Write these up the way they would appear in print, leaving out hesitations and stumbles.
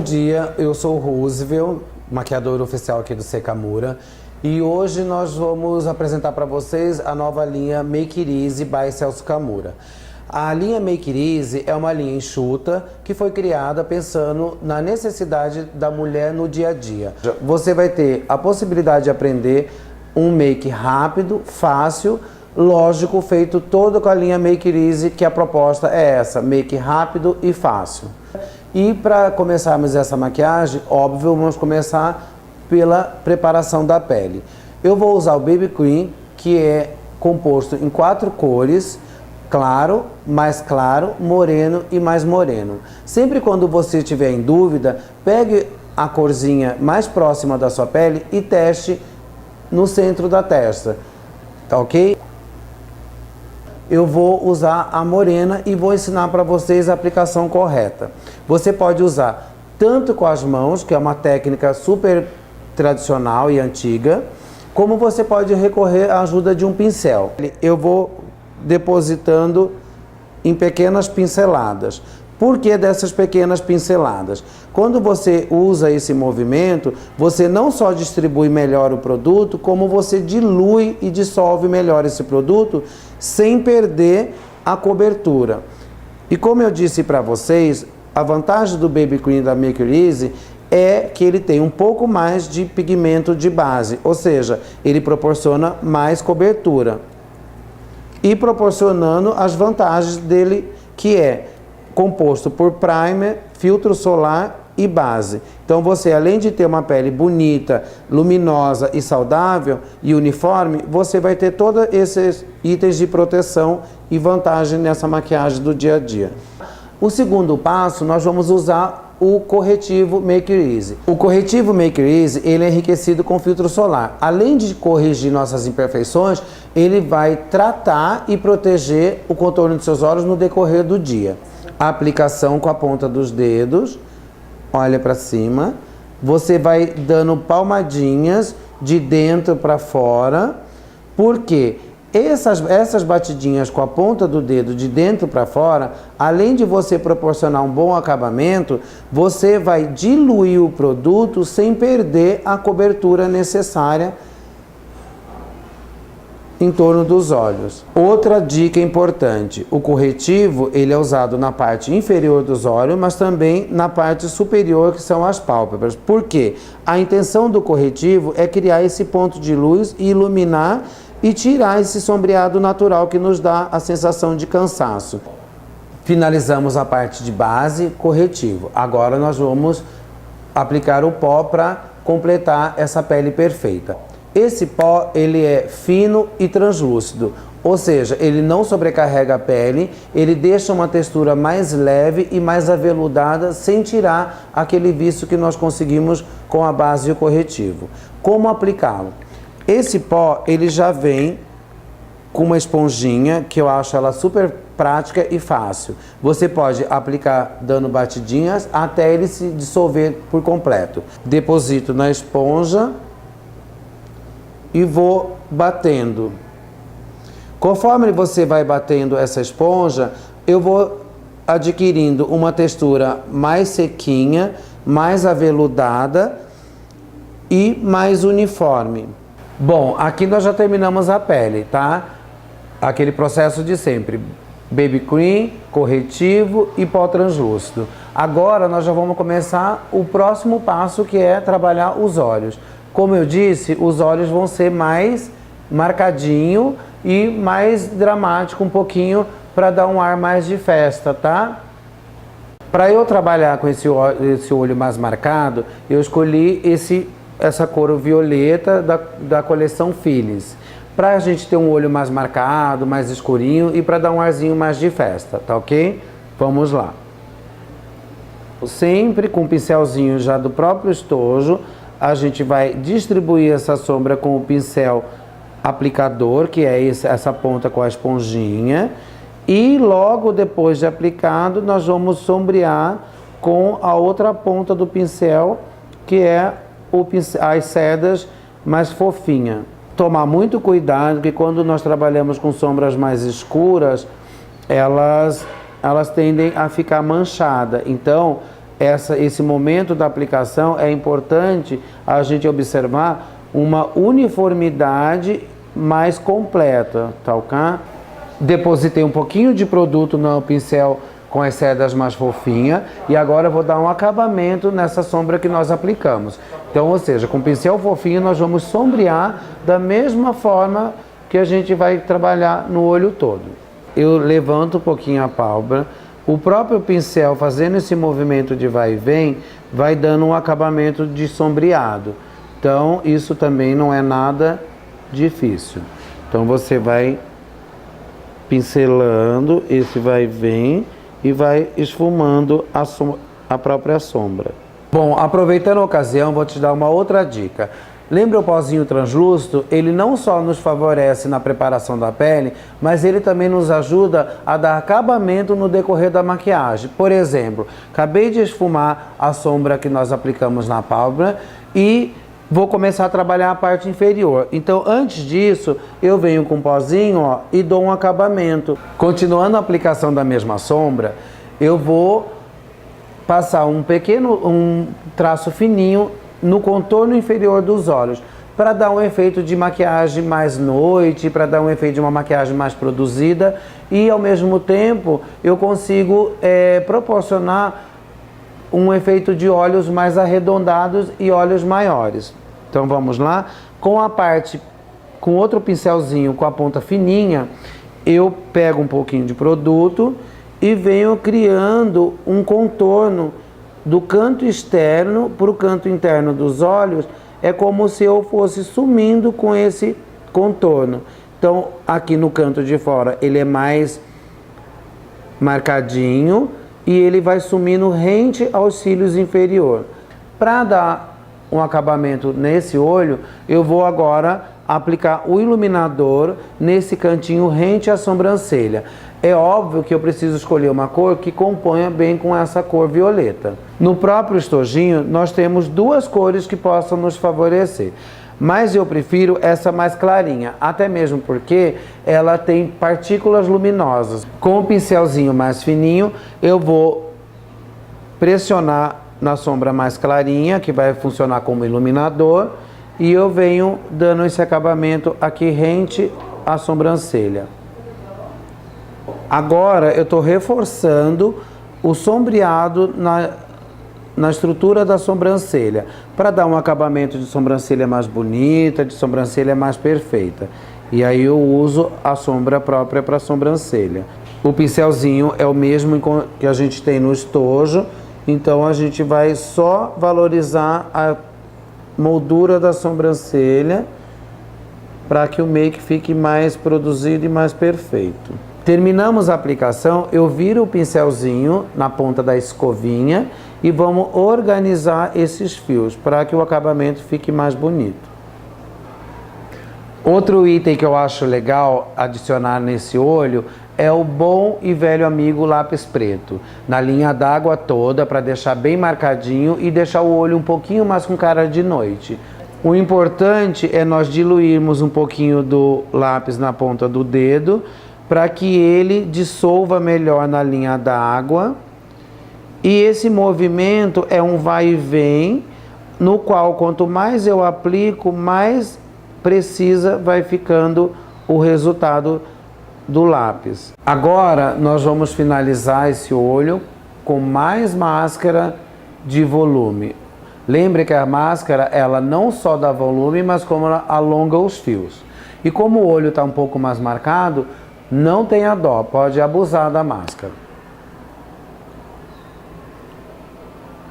dia, eu sou o Roosevelt, maquiador oficial aqui do Secamura, e hoje nós vamos apresentar para vocês a nova linha Make It Easy by Celso Camura. A linha Make It Easy é uma linha enxuta que foi criada pensando na necessidade da mulher no dia a dia. Você vai ter a possibilidade de aprender um make rápido, fácil, lógico, feito todo com a linha Make It Easy, que a proposta é essa, make rápido e fácil. E para começarmos essa maquiagem, óbvio, vamos começar pela preparação da pele. Eu vou usar o BB Cream, que é composto em 4 cores, claro, moreno e mais moreno. Sempre quando você estiver em dúvida, pegue a corzinha mais próxima da sua pele e teste no centro da testa, tá ok? Eu vou usar a morena e vou ensinar para vocês a aplicação correta. Você pode usar tanto com as mãos, que é uma técnica super tradicional e antiga, como você pode recorrer à ajuda de um pincel. Eu vou depositando em pequenas pinceladas. Por que dessas pequenas pinceladas? Quando você usa esse movimento, você não só distribui melhor o produto, como você dilui e dissolve melhor esse produto sem perder a cobertura. E como eu disse para vocês, a vantagem do BB Cream da Make It Easy é que ele tem um pouco mais de pigmento de base, ou seja, ele proporciona mais cobertura. E proporcionando as vantagens dele, que é composto por primer, filtro solar e base. Então você, além de ter uma pele bonita, luminosa e saudável e uniforme, você vai ter todos esses itens de proteção e vantagem nessa maquiagem do dia a dia. O segundo passo, nós vamos usar o corretivo Make It Easy. O corretivo Make It Easy, ele é enriquecido com filtro solar. Além de corrigir nossas imperfeições, ele vai tratar e proteger o contorno dos seus olhos no decorrer do dia. A aplicação com a ponta dos dedos, olha para cima, você vai dando palmadinhas de dentro para fora, porque essas batidinhas com a ponta do dedo de dentro para fora, além de você proporcionar um bom acabamento, você vai diluir o produto sem perder a cobertura necessária em torno dos olhos. Outra dica importante, o corretivo ele é usado na parte inferior dos olhos, mas também na parte superior, que são as pálpebras. Por quê? A intenção do corretivo é criar esse ponto de luz e iluminar e tirar esse sombreado natural que nos dá a sensação de cansaço. Finalizamos a parte de base, corretivo. Agora nós vamos aplicar o pó para completar essa pele perfeita. Esse pó, ele é fino e translúcido, ou seja, ele não sobrecarrega a pele, ele deixa uma textura mais leve e mais aveludada, sem tirar aquele vício que nós conseguimos com a base e o corretivo. Como aplicá-lo? Esse pó, ele já vem com uma esponjinha, que eu acho ela super prática e fácil. Você pode aplicar dando batidinhas até ele se dissolver por completo. Deposito na esponja e vou batendo. Conforme você vai batendo essa esponja, eu vou adquirindo uma textura mais sequinha, mais aveludada e mais uniforme. Bom, aqui nós já terminamos a pele, tá? Aquele processo de sempre. BB Cream, corretivo e pó translúcido. Agora nós já vamos começar o próximo passo, que é trabalhar os olhos. Como eu disse, os olhos vão ser mais marcadinho e mais dramático um pouquinho, para dar um ar mais de festa, tá? Para eu trabalhar com esse olho mais marcado, eu escolhi essa cor violeta da coleção Philips, para a gente ter um olho mais marcado, mais escurinho e para dar um arzinho mais de festa, tá ok? Vamos lá. Sempre com o pincelzinho já do próprio estojo, a gente vai distribuir essa sombra com o pincel aplicador, que é essa ponta com a esponjinha, e logo depois de aplicado, nós vamos sombrear com a outra ponta do pincel, que é as cerdas mais fofinhas. Tomar muito cuidado, que quando nós trabalhamos com sombras mais escuras, elas tendem a ficar manchadas. Então, esse momento da aplicação é importante a gente observar uma uniformidade mais completa, tá ok? Depositei um pouquinho de produto no pincel com as cerdas mais fofinhas e agora eu vou dar um acabamento nessa sombra que nós aplicamos. Então, ou seja, com o pincel fofinho nós vamos sombrear da mesma forma que a gente vai trabalhar no olho todo. Eu levanto um pouquinho a pálpebra, o próprio pincel fazendo esse movimento de vai e vem, vai dando um acabamento de sombreado. Então, isso também não é nada difícil. Então, você vai pincelando esse vai e vem e vai esfumando a própria sombra. Bom, aproveitando a ocasião, vou te dar uma outra dica. Lembra o pozinho translúcido? Ele não só nos favorece na preparação da pele, mas ele também nos ajuda a dar acabamento no decorrer da maquiagem. Por exemplo, acabei de esfumar a sombra que nós aplicamos na pálpebra e vou começar a trabalhar a parte inferior. Então, antes disso, eu venho com o pozinho, ó, e dou um acabamento. Continuando a aplicação da mesma sombra, eu vou passar um traço fininho no contorno inferior dos olhos, para dar um efeito de maquiagem mais noite, para dar um efeito de uma maquiagem mais produzida e, ao mesmo tempo, eu consigo proporcionar um efeito de olhos mais arredondados e olhos maiores. Então vamos lá, com outro pincelzinho com a ponta fininha, eu pego um pouquinho de produto e venho criando um contorno do canto externo para o canto interno dos olhos. É como se eu fosse sumindo com esse contorno. Então aqui no canto de fora ele é mais marcadinho e ele vai sumindo rente aos cílios inferior. Para dar um acabamento nesse olho, eu vou agora aplicar o iluminador nesse cantinho rente à sobrancelha. É óbvio que eu preciso escolher uma cor que componha bem com essa cor violeta. No próprio estojinho, nós temos duas cores que possam nos favorecer. Mas eu prefiro essa mais clarinha, até mesmo porque ela tem partículas luminosas. Com o pincelzinho mais fininho, eu vou pressionar na sombra mais clarinha, que vai funcionar como iluminador, e eu venho dando esse acabamento aqui rente à sobrancelha. Agora eu estou reforçando o sombreado na estrutura da sobrancelha, para dar um acabamento de sobrancelha mais bonita, de sobrancelha mais perfeita. E aí eu uso a sombra própria para a sobrancelha. O pincelzinho é o mesmo que a gente tem no estojo, então a gente vai só valorizar a moldura da sobrancelha para que o make fique mais produzido e mais perfeito. Terminamos a aplicação, eu viro o pincelzinho na ponta da escovinha e vamos organizar esses fios para que o acabamento fique mais bonito. Outro item que eu acho legal adicionar nesse olho é o bom e velho amigo lápis preto, na linha d'água toda, para deixar bem marcadinho e deixar o olho um pouquinho mais com cara de noite. O importante é nós diluirmos um pouquinho do lápis na ponta do dedo, para que ele dissolva melhor na linha d'água. E esse movimento é um vai e vem, no qual quanto mais eu aplico, mais precisa vai ficando o resultado do lápis. Agora nós vamos finalizar esse olho com mais máscara de volume. Lembre que a máscara, ela não só dá volume, mas como ela alonga os fios. E como o olho está um pouco mais marcado, não tenha dó, pode abusar da máscara.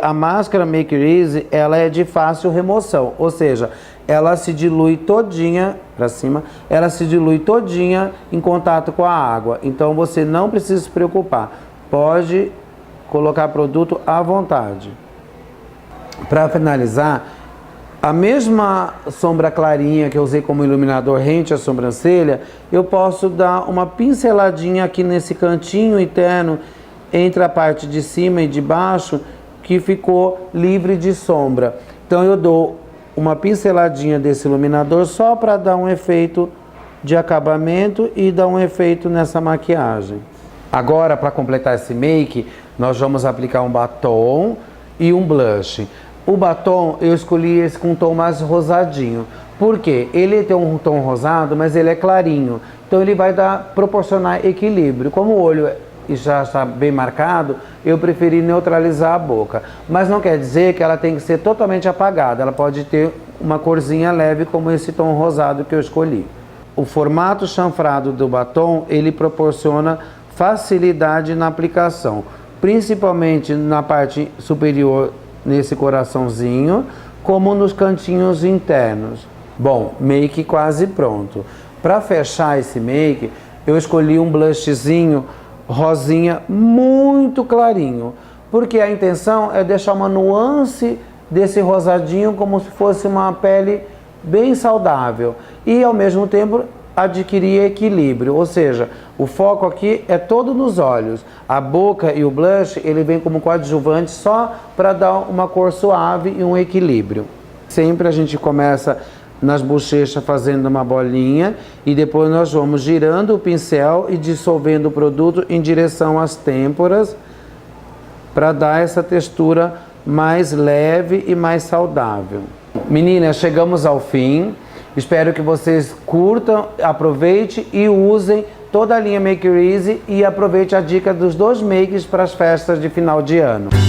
A máscara Make It Easy, ela é de fácil remoção, ou seja, ela se dilui todinha para cima, ela se dilui todinha em contato com a água. Então você não precisa se preocupar, pode colocar produto à vontade. Para finalizar, a mesma sombra clarinha que eu usei como iluminador rente à sobrancelha, eu posso dar uma pinceladinha aqui nesse cantinho interno, entre a parte de cima e de baixo, que ficou livre de sombra. Então eu dou uma pinceladinha desse iluminador só para dar um efeito de acabamento e dar um efeito nessa maquiagem. Agora, para completar esse make, nós vamos aplicar um batom e um blush. O batom, eu escolhi esse com um tom mais rosadinho. Por quê? Ele tem um tom rosado, mas ele é clarinho. Então ele vai proporcionar equilíbrio. Como o olho já está bem marcado, eu preferi neutralizar a boca. Mas não quer dizer que ela tem que ser totalmente apagada. Ela pode ter uma corzinha leve, como esse tom rosado que eu escolhi. O formato chanfrado do batom, ele proporciona facilidade na aplicação, principalmente na parte superior, nesse coraçãozinho, como nos cantinhos internos. Bom, make quase pronto. Para fechar esse make, eu escolhi um blushzinho rosinha muito clarinho, porque a intenção é deixar uma nuance desse rosadinho como se fosse uma pele bem saudável e ao mesmo tempo adquirir equilíbrio, ou seja, o foco aqui é todo nos olhos. A boca e o blush, ele vem como coadjuvante só para dar uma cor suave e um equilíbrio. Sempre a gente começa nas bochechas fazendo uma bolinha e depois nós vamos girando o pincel e dissolvendo o produto em direção às têmporas para dar essa textura mais leve e mais saudável. Meninas, chegamos ao fim. Espero que vocês curtam, aproveitem e usem toda a linha Make It Easy e aproveite a dica dos 2 makes para as festas de final de ano.